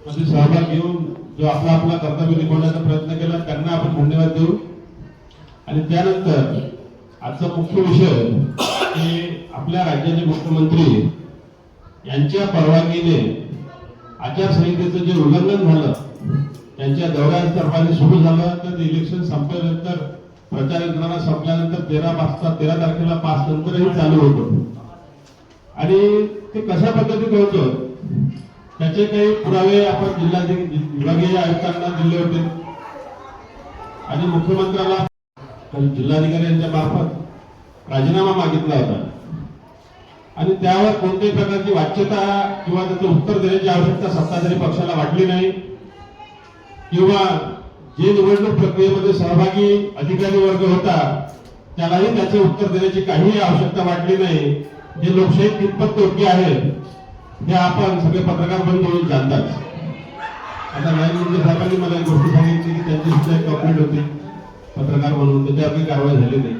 मध्ये सहभाग घेऊन जो आपला आपला कर्तव्य निभवण्याचा प्रयत्न केला त्यांना आपण धन्यवाद देऊ। आणि त्यानंतर आजचा मुख्य विषय की आपल्या राज्याचे मुख्यमंत्री यांच्या परवानगीने आचारसंहितेचं जे उल्लंघन झालं त्यांच्या दौऱ्यातर्फे सुरू झालं तर इलेक्शन संपल्यानंतर प्रचार यंत्रणा संपल्यानंतर 13 तारखेला 5 नंतरही चालू होतं आणि ते कशा पद्धतीत होतं त्याचे काही पुरावे आपण विभागीय आयुक्तांना दिले होते आणि मुख्यमंत्र्याला जिल्हाधिकारी यांच्या मार्फत राजीनामा मागितला होता आणि त्यावर कोणत्याही प्रकारची वाच्यता किंवा त्याचं उत्तर देण्याची आवश्यकता सत्ताधारी पक्षाला वाटली नाही किंवा जे निवडणूक प्रक्रियेमध्ये सहभागी अधिकारी वर्ग होता त्यालाही त्याचे उत्तर देण्याची काहीही आवश्यकता वाटली नाही। जे लोकशाही कितपत योग्य आहे हे आपण सगळे पत्रकार बंधू जाणतात। आता नाईक मुंडे साहेबांनी मला एक गोष्ट सांगितली की त्यांची सुद्धा एक कंप्लेंट होती पत्रकार म्हणून, त्याच्यावर काही कारवाई झाली नाही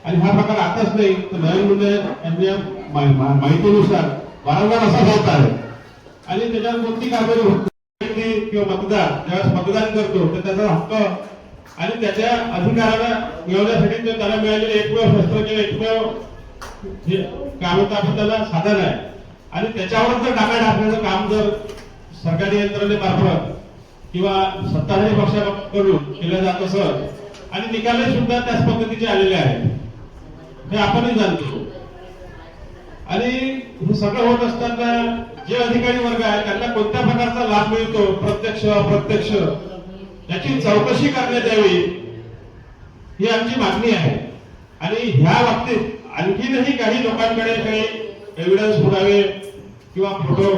आणि हा प्रकार आताच नाही तर नाईक मुंडे यांच्या माहितीनुसार वारंवार असा होत आहे आणि त्याच्यावर कोणती कारवाई होत नाही किंवा मतदार ज्यावेळेस मतदान करतो तर त्याचा हक्क आणि त्याच्या अधिकाराला मिळवण्यासाठी त्याला मिळालेले एकमेव शस्त्र किंवा एकमेव काय म्हणतो आपण त्याला साधन आहे आणि त्याच्यावर जर डागा टाकण्याचं काम जर सरकारी यंत्रणेमार्फत किंवा सत्ताधारी पक्षाकडून केलं जात असत आणि निकालही सुद्धा त्याच पद्धतीचे आलेले आहेत हे आपणही जाणतो आणि हे सगळं होत असताना जे अधिकारी वर्ग आहे त्यांना कोणत्या प्रकारचा लाभ मिळतो प्रत्यक्ष अप्रत्यक्ष याची चौकशी करण्यात यावी ही आमची मागणी आहे। आणि ह्या बाबतीत आणखीनही काही लोकांकडे काही एव्हिडन्स पुरावे किंवा फोटो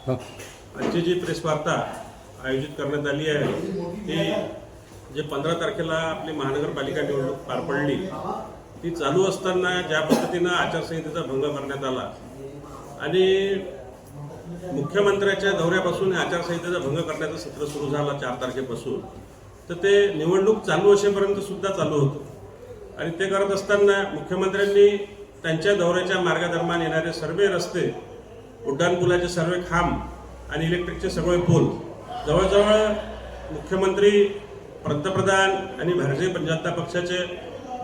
आजची जी प्रेस वार्ता आयोजित करण्यात आली आहे ती जे 15 तारखेला आपली महानगरपालिका निवडणूक पार पडली ती चालू असताना ज्या पद्धतीनं आचारसंहितेचा भंग करण्यात आला आणि मुख्यमंत्र्याच्या दौऱ्यापासून आचारसंहितेचा भंग करण्याचं सत्र सुरू झालं 4 तारखेपासून तर ते निवडणूक चालू असेपर्यंत सुद्धा चालू होतं आणि ते करत असताना मुख्यमंत्र्यांनी त्यांच्या दौऱ्याच्या मार्गदरम्यान येणारे सर्व रस्ते उड्डाणपुलाचे सर्व खांब आणि इलेक्ट्रिकचे सगळे पोल जवळजवळ मुख्यमंत्री पंतप्रधान आणि भारतीय जनता पक्षाचे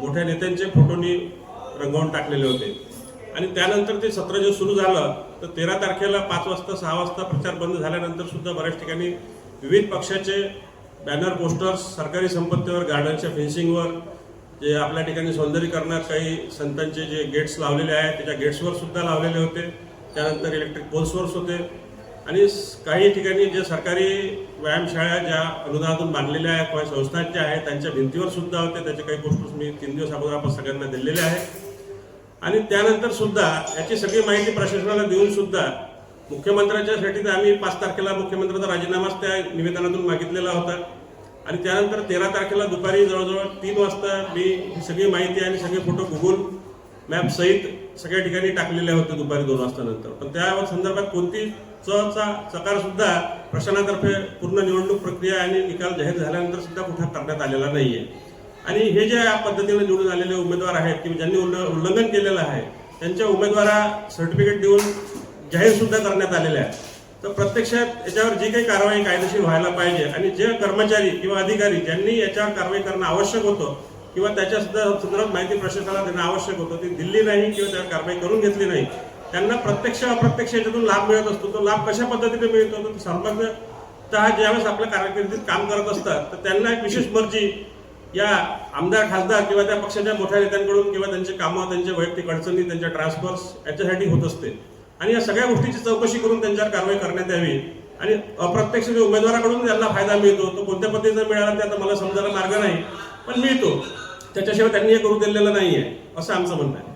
मोठ्या नेत्यांचे फोटोनी रंगवून टाकलेले होते आणि त्यानंतर ते सत्र जे सुरू झालं तर 13 तारखेला 5 वाजता 6 वाजता प्रचार बंद झाल्यानंतर सुद्धा बऱ्याच ठिकाणी विविध पक्षाचे बॅनर पोस्टर्स सरकारी संपत्तीवर गार्डनच्या फेन्सिंगवर जे आपल्या ठिकाणी सौंदर्यीकरणात काही संतांचे जे गेट्स लावलेले आहेत त्याच्या गेट्सवर सुद्धा लावलेले होते त्यानंतर इलेक्ट्रिक पोल्सवर होते आणि काही ठिकाणी जे सरकारी व्यायामशाळा ज्या अनुदानातून बांधलेल्या आहेत किंवा संस्थांच्या आहेत त्यांच्या भिंतीवर सुद्धा होते त्याचे काही पोस्टर्स मी 3 दिवस अगोदर आपण सगळ्यांना दिलेले आहेत आणि त्यानंतर सुद्धा याची सगळी माहिती प्रशासनाला देऊन सुद्धा मुख्यमंत्र्यांच्यासाठी तर आम्ही 5 तारखेला मुख्यमंत्र्यांचा राजीनामाच त्या निवेदनातून मागितलेला होता आणि त्यानंतर 13 तारखेला दुपारी जवळजवळ 3 वाजता मी ही सगळी माहिती आणि सगळे फोटो गुगल मॅप सहित सगळ्या ठिकाणी टाकलेले होते दुपारी 2 वाजता नंतर पण त्या संदर्भात कोणती चकार सुद्धा प्रशासनातर्फे पूर्ण निवडणूक प्रक्रिया आणि निकाल जाहीर झाल्यानंतर सुद्धा कुठे करण्यात आलेला नाहीये आणि हे जे या पद्धतीने निवडून आलेले उमेदवार आहेत की ज्यांनी उल्लंघन केलेलं आहे त्यांच्या उमेदवारा सर्टिफिकेट देऊन जाहीर सुद्धा करण्यात आलेले आहे तर प्रत्यक्षात याच्यावर जी काही कारवाई कायदेशीर व्हायला पाहिजे आणि जे कर्मचारी किंवा अधिकारी ज्यांनी याच्यावर कारवाई करणं आवश्यक होतं किंवा त्याच्या सुद्धा संदर्भात माहिती प्रशासनाला देणं आवश्यक होतं ती दिली नाही किंवा त्यावर कारवाई करून घेतली नाही त्यांना प्रत्यक्ष अप्रत्यक्ष याच्यातून लाभ मिळत असतो तो लाभ कशा पद्धतीने मिळतो तर सामान्यतः ज्यावेळेस आपल्या कारकिर्दीत काम करत असतात तर त्यांना एक विशेष मर्जी या आमदार खासदार किंवा त्या पक्षाच्या मोठ्या नेत्यांकडून किंवा त्यांचे कामं त्यांच्या वैयक्तिक अडचणी त्यांच्या ट्रान्सफर्स याच्यासाठी होत असते आणि या सगळ्या गोष्टीची चौकशी करून त्यांच्यावर कारवाई करण्यात यावी आणि अप्रत्यक्ष जे उमेदवाराकडून त्यांना फायदा मिळतो तो कोणत्या पद्धतीचा मिळाला ते आता मला समजायला मार्ग नाही पण मिळतो त्याच्याशिवाय त्यांनी हे करू दिलेलं नाहीये असं आमचं म्हणणं आहे।